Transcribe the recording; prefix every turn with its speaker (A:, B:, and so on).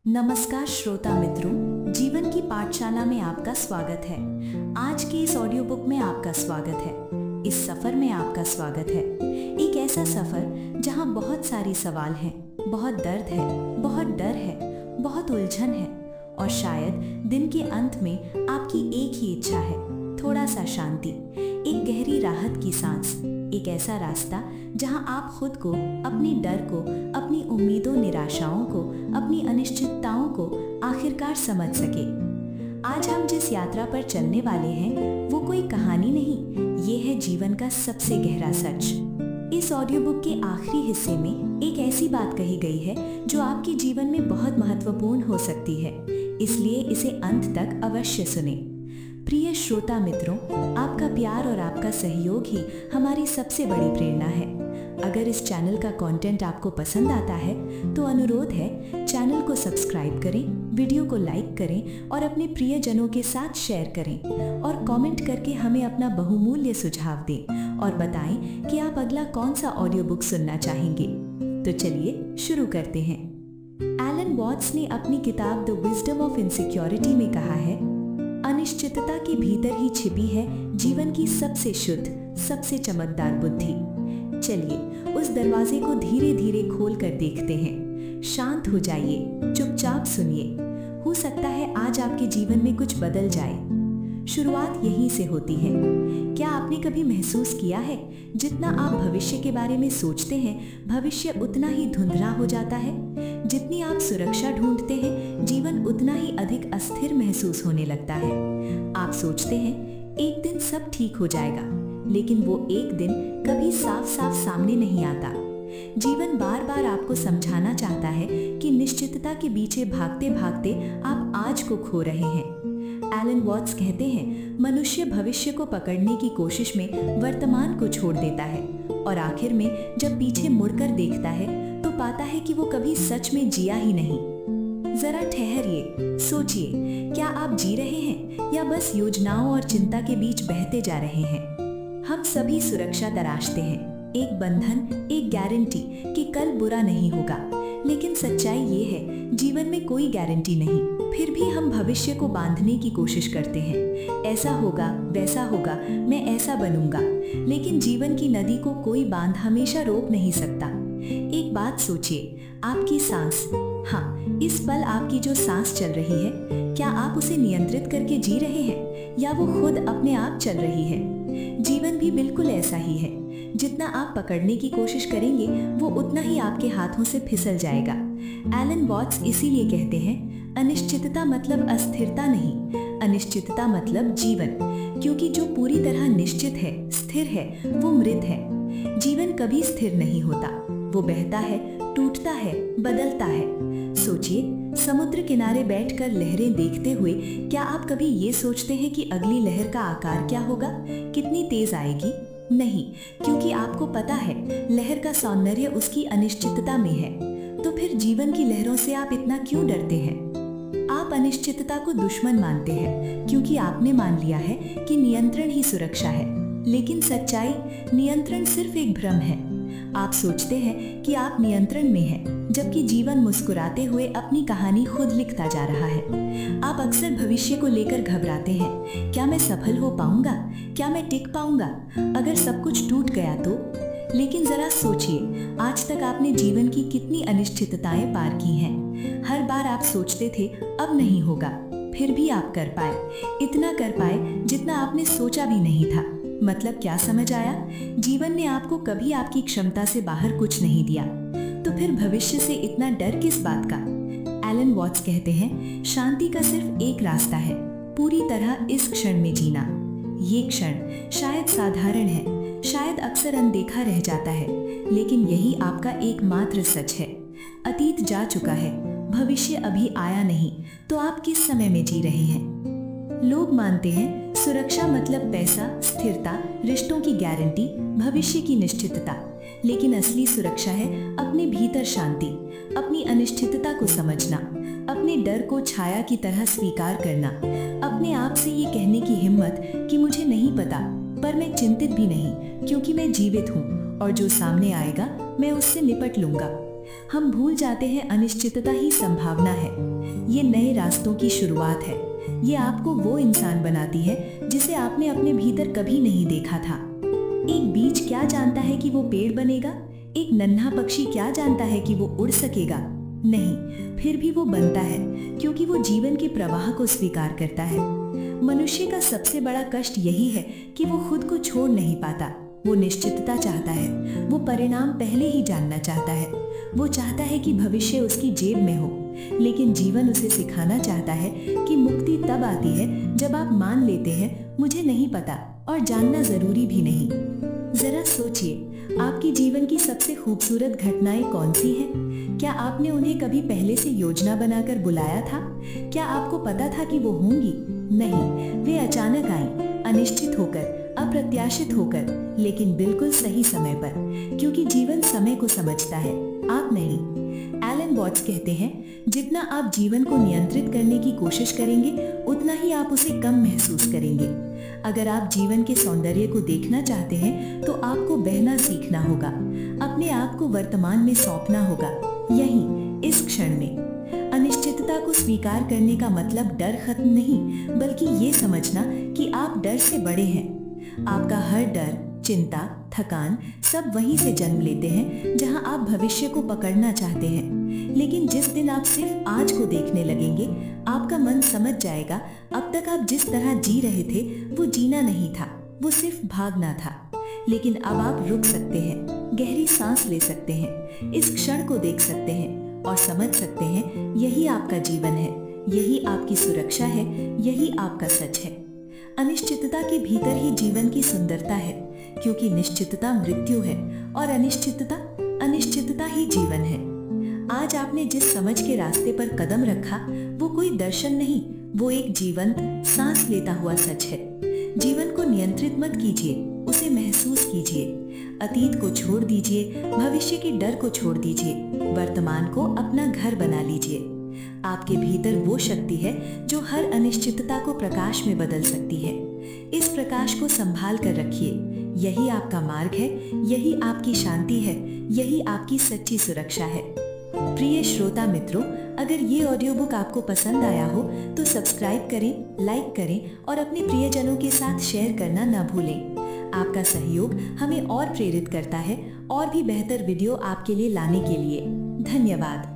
A: नमस्कार श्रोता मित्रों, जीवन की पाठशाला में आपका स्वागत है। आज के इस ऑडियो बुक में आपका स्वागत है। इस सफर में आपका स्वागत है। एक ऐसा सफर जहां बहुत सारी सवाल हैं, बहुत दर्द है, बहुत डर है, बहुत उलझन है और शायद दिन के अंत में आपकी एक ही इच्छा है, थोड़ा सा शांति, एक गहरी राहत की सांस, एक ऐसा रास्ता जहां आप खुद को, अपने डर को, अपनी उम्मीदों, निराशाओं को, अपनी अनिश्चितताओं को आखिरकार समझ सके। आज हम जिस यात्रा पर चलने वाले हैं वो कोई कहानी नहीं, ये है जीवन का सबसे गहरा सच। इस ऑडियो बुक के आखिरी हिस्से में एक ऐसी बात कही गई है जो आपके जीवन में बहुत महत्वपूर्ण हो सकती है, इसलिए इसे अंत तक अवश्य सुने। प्रिय श्रोता मित्रों, आपका प्यार और आपका सहयोग ही हमारी सबसे बड़ी प्रेरणा है। अगर इस चैनल का कंटेंट आपको पसंद आता है तो अनुरोध है, चैनल को सब्सक्राइब करें, वीडियो को लाइक करें और अपने प्रियजनों के साथ शेयर करें और कमेंट करके हमें अपना बहुमूल्य सुझाव दें और बताएं कि आप अगला कौन सा ऑडियो बुक सुनना चाहेंगे। तो चलिए शुरू करते हैं। एलन वॉट्स ने अपनी किताब द विजडम ऑफ इनसिक्योरिटी में कहा है, अनिश्चितता के भीतर ही छिपी है जीवन की सबसे शुद्ध, सबसे चमकदार बुद्धि। चलिए उस दरवाजे को धीरे धीरे खोल कर देखते हैं। शांत हो जाइए, चुपचाप सुनिए। हो सकता है आज आपके जीवन में कुछ बदल जाए। शुरुआत यहीं से होती है। क्या आपने कभी महसूस किया है, जितना आप भविष्य के बारे में सोचते हैं, भविष्य उतना ही धुंधला हो जाता है। जितनी आप सुरक्षा ढूंढते हैं, जीवन उतना ही अधिक अस्थिर महसूस होने लगता है। आप सोचते हैं एक दिन सब ठीक हो जाएगा, लेकिन वो एक दिन कभी साफ साफ सामने नहीं आता। जीवन बार बार आपको समझाना चाहता है कि निश्चितता के पीछे भागते भागते आप आज को खो रहे हैं। एलन वॉट्स कहते हैं, मनुष्य भविष्य को पकड़ने की कोशिश में वर्तमान को छोड़ देता है और आखिर में जब पीछे मुड़कर देखता है तो पाता है कि वो कभी सच में जिया ही नहीं। जरा ठहरिए, सोचिए, क्या आप जी रहे हैं या बस योजनाओं और चिंता के बीच बहते जा रहे हैं। हम सभी सुरक्षा तराशते हैं, एक बंधन, एक गारंटी कि कल बुरा नहीं होगा, लेकिन सच्चाई ये है, जीवन में कोई गारंटी नहीं। फिर भी हम भविष्य को बांधने की कोशिश करते हैं। ऐसा होगा, वैसा होगा, मैं ऐसा बनूंगा, लेकिन जीवन की नदी को कोई बांध हमेशा रोक नहीं सकता। एक बात सोचिए, आपकी सांस, हाँ, इस पल आपकी जो सांस चल रही है, क्या आप उसे नियंत्रित करके जी रहे हैं या वो खुद अपने आप चल रही है। जीवन भी बिल्कुल ऐसा ही है। जितना आप पकड़ने की कोशिश करेंगे, वो उतना ही आपके हाथों से फिसल जाएगा। एलन वॉट्स इसीलिए कहते हैं, अनिश्चितता मतलब अस्थिरता नहीं, अनिश्चितता मतलब जीवन, क्योंकि जो पूरी तरह निश्चित है, स्थिर है, वो मृत है। जीवन कभी स्थिर नहीं होता, वो बहता है, टूटता है, बदलता है। सोचिए, समुद्र किनारे बैठकर लहरें देखते हुए क्या आप कभी ये सोचते हैं कि अगली लहर का आकार क्या होगा, कितनी तेज आएगी? नहीं, क्योंकि आपको पता है लहर का सौंदर्य उसकी अनिश्चितता में है। तो फिर जीवन की लहरों से आप इतना क्यों डरते हैं? आप अनिश्चितता को दुश्मन मानते हैं क्योंकि आपने मान लिया है कि नियंत्रण ही सुरक्षा है, लेकिन सच्चाई, नियंत्रण सिर्फ एक भ्रम है। आप सोचते हैं कि आप नियंत्रण में हैं, जबकि जीवन मुस्कुराते हुए अपनी कहानी खुद लिखता जा रहा है। आप अक्सर भविष्य को लेकर घबराते हैं, क्या मैं सफल हो पाऊंगा, क्या मैं टिक पाऊंगा, अगर सब कुछ टूट गया तो। लेकिन जरा सोचिए, आज तक आपने जीवन की कितनी अनिश्चितताएं पार की हैं। हर बार आप सोचते थे अब नहीं होगा, फिर भी आप कर पाए, इतना कर पाए जितना आपने सोचा भी नहीं था। मतलब क्या समझ आया? जीवन ने आपको कभी आपकी क्षमता से बाहर कुछ नहीं दिया, तो फिर भविष्य से इतना डर किस बात का? एलन वॉट्स कहते हैं, शांति का सिर्फ एक रास्ता है, पूरी तरह इस क्षण में जीना। ये क्षण शायद साधारण है, शायद अक्सर अनदेखा रह जाता है, लेकिन यही आपका एकमात्र सच है। अतीत जा चुका है, भविष्य अभी आया नहीं, तो आप किस समय में जी रहे हैं? लोग मानते हैं सुरक्षा मतलब पैसा, स्थिरता, रिश्तों की गारंटी, भविष्य की निश्चितता, लेकिन असली सुरक्षा है अपने भीतर शांति, अपनी अनिश्चितता को समझना, अपने डर को छाया की तरह स्वीकार करना, अपने आप से ये कहने की हिम्मत कि मुझे नहीं पता, पर मैं चिंतित भी नहीं, क्योंकि मैं जीवित हूँ और जो सामने आएगा मैं उससे निपट लूंगा। हम भूल जाते हैं अनिश्चितता ही संभावना है। ये नए रास्तों की शुरुआत है। ये आपको वो इंसान बनाती है जिसे आपने अपने भीतर कभी नहीं देखा था। एक बीज क्या जानता है कि वो पेड़ बनेगा? एक नन्हा पक्षी क्या जानता है कि वो उड़ सकेगा? नहीं, फिर भी वो बनता है क्योंकि वो जीवन के प्रवाह को स्वीकार करता है। मनुष्य का सबसे बड़ा कष्ट यही है कि वो खुद को छोड़ नहीं पाता। वो निश्चितता चाहता है, वो परिणाम पहले ही जानना चाहता है। वो चाहता है कि भविष्य उसकी जेब में हो, लेकिन जीवन उसे सिखाना चाहता है कि मुक्ति तब आती है जब आप मान लेते हैं मुझे नहीं पता और जानना जरूरी भी नहीं। जरा सोचिए, आपकी जीवन की सबसे खूबसूरत घटनाएं कौन सी हैं? क्या आपने उन्हें कभी पहले से योजना बनाकर बुलाया था? क्या आपको पता था कि वो होंगी? नहीं, वे अचानक आईं, अनिश्चित होकर, अप्रत्याशित होकर, लेकिन बिल्कुल सही समय पर, क्योंकि जीवन समय को समझता है, आप नहीं। एलन वॉट्स कहते हैं, जितना आप जीवन को नियंत्रित करने की कोशिश करेंगे उतना ही आप उसे कम महसूस करेंगे। अगर आप जीवन के सौंदर्य को देखना चाहते हैं तो आपको बहना सीखना होगा, अपने आप को वर्तमान में सौंपना होगा, यहीं इस क्षण में। अनिश्चितता को स्वीकार करने का मतलब डर खत्म नहीं, बल्कि ये समझना कि आप डर से बड़े हैं। आपका हर डर, चिंता, थकान सब वहीं से जन्म लेते हैं जहां आप भविष्य को पकड़ना चाहते हैं। लेकिन जिस दिन आप सिर्फ आज को देखने लगेंगे, आपका मन समझ जाएगा अब तक आप जिस तरह जी रहे थे वो जीना नहीं था, वो सिर्फ भागना था। लेकिन अब आप रुक सकते हैं, गहरी सांस ले सकते हैं, इस क्षण को देख सकते हैं और समझ सकते हैं यही आपका जीवन है, यही आपकी सुरक्षा है, यही आपका सच है। अनिश्चितता के भीतर ही जीवन की सुंदरता है, क्योंकि निश्चितता मृत्यु है और अनिश्चितता ही जीवन है। आज आपने जिस समझ के रास्ते पर कदम रखा वो कोई दर्शन नहीं, वो एक जीवंत सांस लेता हुआ सच है। जीवन को नियंत्रित मत कीजिए, उसे महसूस कीजिए। अतीत को छोड़ दीजिए, भविष्य के डर को छोड़ दीजिए, वर्तमान को अपना घर बना लीजिए। आपके भीतर वो शक्ति है जो हर अनिश्चितता को प्रकाश में बदल सकती है। इस प्रकाश को संभाल कर रखिए, यही आपका मार्ग है, यही आपकी शांति है, यही आपकी सच्ची सुरक्षा है। प्रिय श्रोता मित्रों, अगर ये ऑडियो बुक आपको पसंद आया हो तो सब्सक्राइब करें, लाइक करें और अपने प्रियजनों के साथ शेयर करना न भूलें। आपका सहयोग हमें और प्रेरित करता है और भी बेहतर वीडियो आपके लिए लाने के लिए। धन्यवाद।